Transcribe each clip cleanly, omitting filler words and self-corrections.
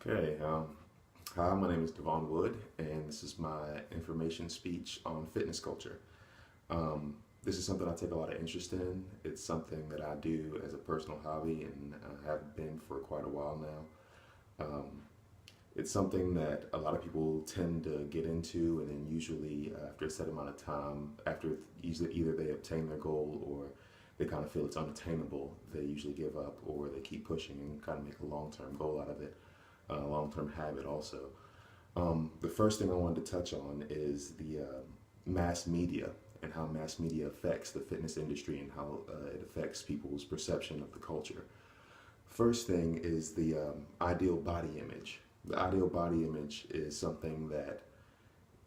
Okay, hi, my name is Devon Wood, and this is my information speech on fitness culture. This is something I take a lot of interest in. It's something that I do as a personal hobby and have been for quite a while now. It's something that a lot of people tend to get into, and then usually after a set amount of time, after either they obtain their goal or they kind of feel it's unattainable, they usually give up or they keep pushing and kind of make a long-term goal out of it, a long-term habit also. The first thing I wanted to touch on is the mass media and how mass media affects the fitness industry and how it affects people's perception of the culture. First thing is the ideal body image. The ideal body image is something that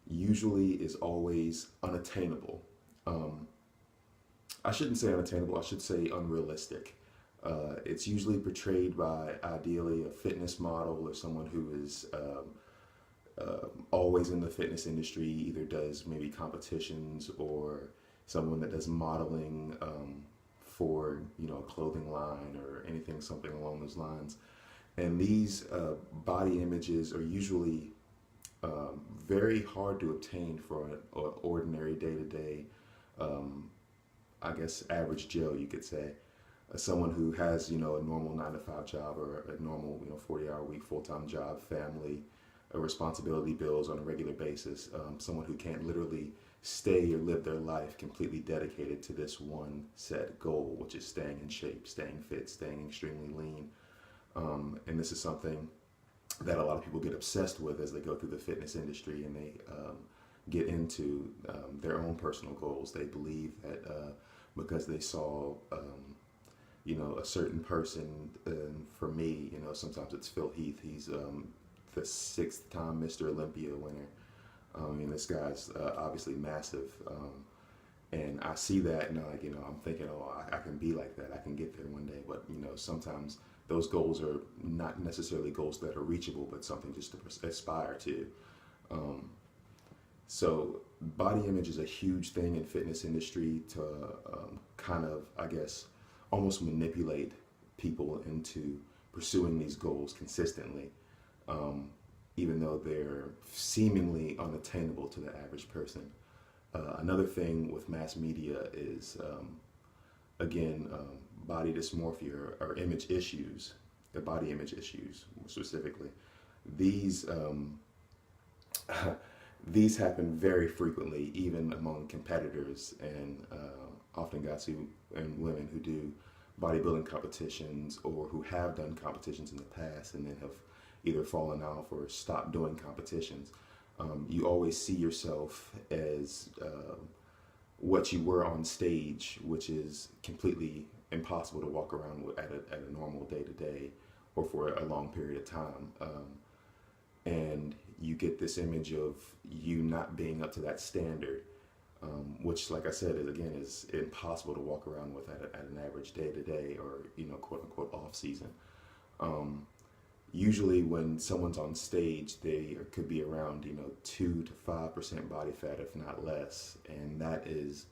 usually is always unattainable. Um, I shouldn't say unattainable, I should say unrealistic. It's usually portrayed by ideally a fitness model or someone who is always in the fitness industry, either does maybe competitions or someone that does modeling for a clothing line or anything something along those lines. And these body images are usually very hard to obtain for an ordinary day to day, I guess, average Joe, you could say. Someone who has, a normal 9 to 5 job or a normal, 40-hour week full time job, family, responsibility bills on a regular basis. Someone who can't literally stay or live their life completely dedicated to this one set goal, which is staying in shape, staying fit, staying extremely lean. And this is something that a lot of people get obsessed with as they go through the fitness industry and they get into their own personal goals. They believe that because they saw, a certain person, for me, sometimes it's Phil Heath. He's the 6th-time Mr. Olympia winner. This guy's obviously massive. And I see that and I'm thinking, oh, I can be like that. I can get there one day. But, sometimes those goals are not necessarily goals that are reachable, but something just to aspire to. So body image is a huge thing in fitness industry to kind of, I guess, almost manipulate people into pursuing these goals consistently, even though they're seemingly unattainable to the average person. Another thing with mass media is, again, body dysmorphia or image issues, the body image issues specifically. These these happen very frequently, even among competitors and often guys who and women who do bodybuilding competitions or who have done competitions in the past and then have either fallen off or stopped doing competitions. You always see yourself as what you were on stage, which is completely impossible to walk around with at a normal day to day or for a long period of time. And you get this image of you not being up to that standard, which, like I said, is impossible to walk around with at an average day to day or quote unquote off season. Usually, when someone's on stage, they could be around 2 to 5% body fat, if not less, and that is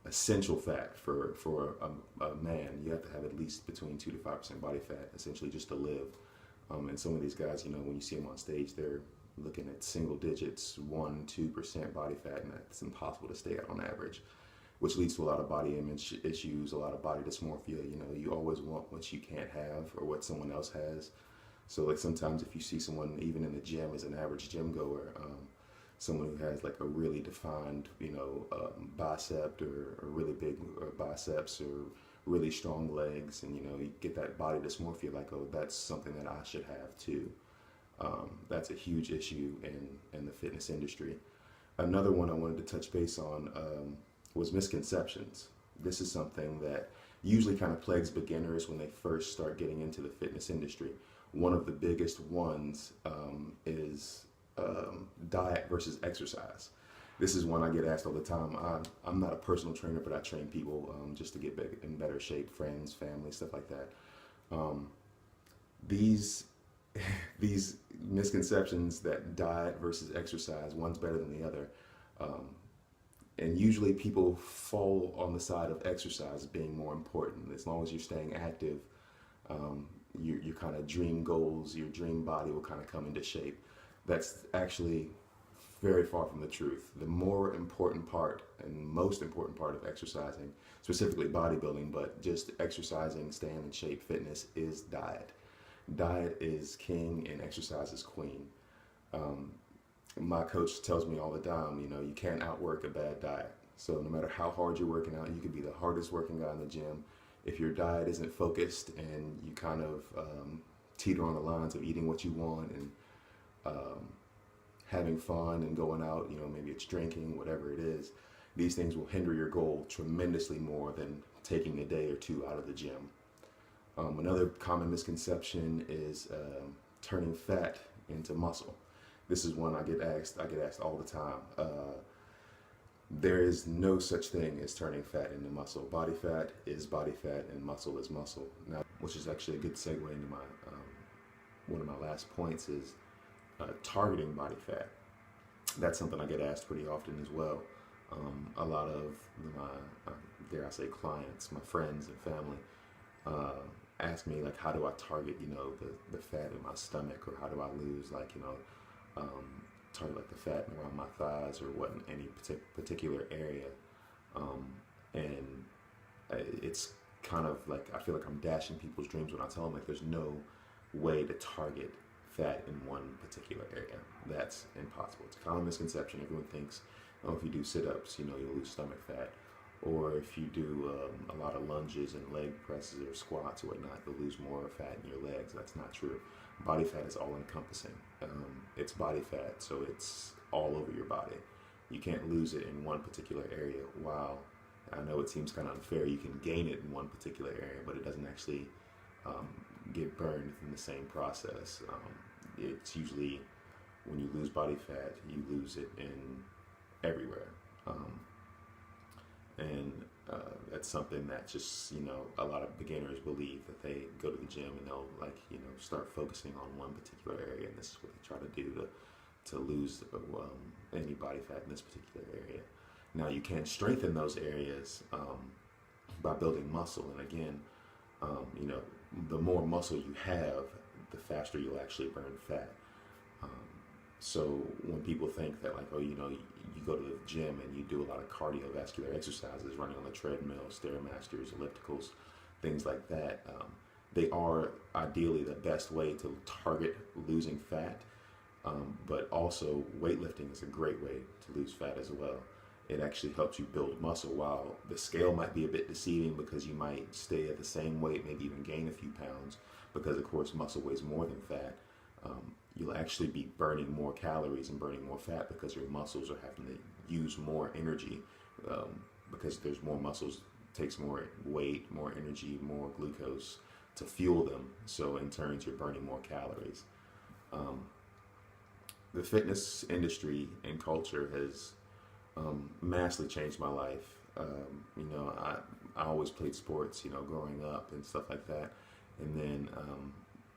essential fat for a man. You have to have at least between 2 to 5% body fat, essentially, just to live. And some of these guys, when you see them on stage, they're looking at single digits, 1, 2% body fat, and that's impossible to stay at on average, which leads to a lot of body image issues, a lot of body dysmorphia. You always want what you can't have or what someone else has. So like sometimes if you see someone even in the gym as an average gym goer, someone who has like a really defined, bicep or really big biceps or really strong legs, and you get that body dysmorphia, like, oh, that's something that I should have too. That's a huge issue in the fitness industry. Another one I wanted to touch base on was misconceptions. This is something that usually kind of plagues beginners when they first start getting into the fitness industry. One of the biggest ones is diet versus exercise. This is one I get asked all the time. I'm not a personal trainer, but I train people just to get in better shape, friends, family, stuff like that. These these misconceptions that diet versus exercise, one's better than the other. And usually people fall on the side of exercise being more important. As long as you're staying active, you're your kind of dream goals, your dream body will kind of come into shape. That's actually very far from the truth. The more important part and most important part of exercising, specifically bodybuilding, but just exercising, staying in shape, fitness, is diet. Diet is king and exercise is queen. Um, my coach tells me all the time, you can't outwork a bad diet. So no matter how hard you're working out, you could be the hardest working guy in the gym. If your diet isn't focused and you kind of teeter on the lines of eating what you want and um, having fun and going out, maybe it's drinking, whatever it is, these things will hinder your goal tremendously more than taking a day or two out of the gym. Another common misconception is turning fat into muscle. This is one I get asked all the time. There is no such thing as turning fat into muscle. Body fat is body fat and muscle is muscle. Now, which is actually a good segue into my one of my last points is targeting body fat. That's something I get asked pretty often as well. A lot of my, dare I say, clients, my friends and family, ask me like, how do I target, the fat in my stomach, or how do I lose target like the fat around my thighs or what in any particular area. And it's kind of like, I feel like I'm dashing people's dreams when I tell them like there's no way to target fat in one particular area. That's impossible. It's a common misconception. Everyone thinks, oh, if you do sit-ups, you'll lose stomach fat. Or if you do a lot of lunges and leg presses or squats or whatnot, you'll lose more fat in your legs. That's not true. Body fat is all encompassing. It's body fat, so it's all over your body. You can't lose it in one particular area. While I know it seems kind of unfair, you can gain it in one particular area, but it doesn't actually get burned in the same process. It's usually when you lose body fat, you lose it in everywhere. And that's something that just, a lot of beginners believe, that they go to the gym and they'll start focusing on one particular area, and this is what they try to do to lose any body fat in this particular area. Now you can strengthen those areas by building muscle, and again, the more muscle you have, the faster you'll actually burn fat. So when people think that like, oh, you go to the gym and you do a lot of cardiovascular exercises, running on the treadmill, Stairmasters, ellipticals, things like that, they are ideally the best way to target losing fat. But also weightlifting is a great way to lose fat as well. It actually helps you build muscle. While the scale might be a bit deceiving because you might stay at the same weight, maybe even gain a few pounds, because of course muscle weighs more than fat. You'll actually be burning more calories and burning more fat because your muscles are having to use more energy, because there's more muscles, takes more weight, more energy, more glucose to fuel them. So in turn, you're burning more calories. The fitness industry and culture has massively changed my life. I always played sports, growing up and stuff like that. And then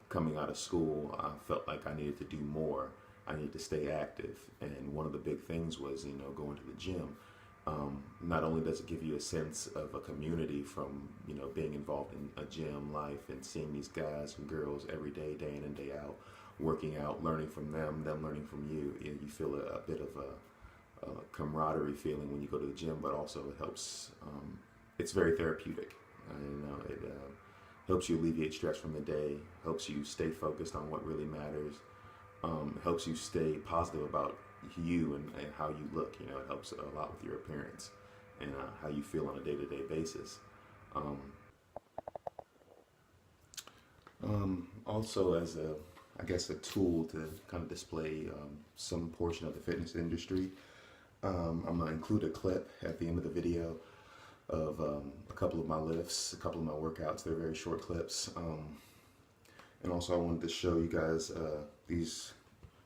coming out of school, I felt like I needed to do more. I needed to stay active. And one of the big things was, going to the gym. Not only does it give you a sense of a community from, being involved in a gym life and seeing these guys and girls every day, day in and day out, working out, learning from them learning from you. You feel a bit of a camaraderie feeling when you go to the gym, but also it helps. It's very therapeutic. It helps you alleviate stress from the day, helps you stay focused on what really matters, helps you stay positive about you and how you look. It helps a lot with your appearance and how you feel on a day-to-day basis. Also as a tool to kind of display some portion of the fitness industry, I'm going to include a clip at the end of the video of a couple of my lifts, a couple of my workouts. They're very short clips. And also I wanted to show you guys these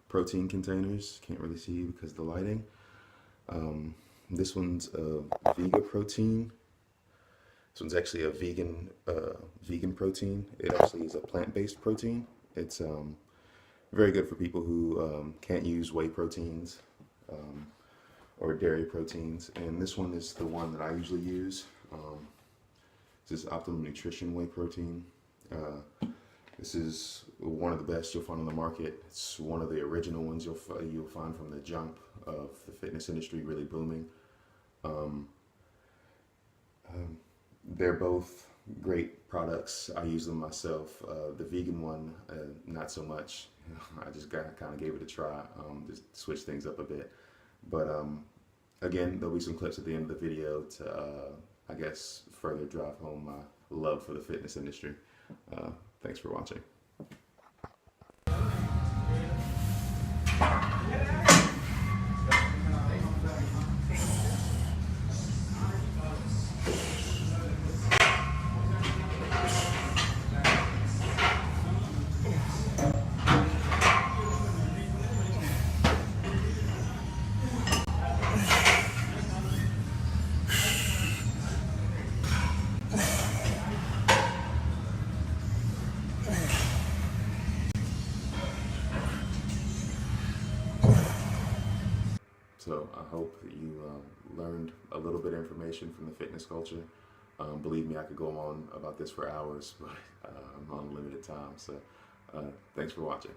protein containers. Can't really see because of the lighting. This one's a Vega protein. This one's actually a vegan protein. It actually is a plant-based protein. It's very good for people who can't use whey proteins or dairy proteins. And this one is the one that I usually use. This is Optimum Nutrition whey protein. This is one of the best you'll find on the market. It's one of the original ones you'll find from the jump of the fitness industry really booming. Um, they're both great products. I use them myself. The vegan one, not so much. I just kind of gave it a try, just switch things up a bit. But again, there'll be some clips at the end of the video to, I guess, further drive home my love for the fitness industry. Thanks for watching. So I hope that you learned a little bit of information from the fitness culture. Believe me, I could go on about this for hours, but I'm on limited time. So thanks for watching.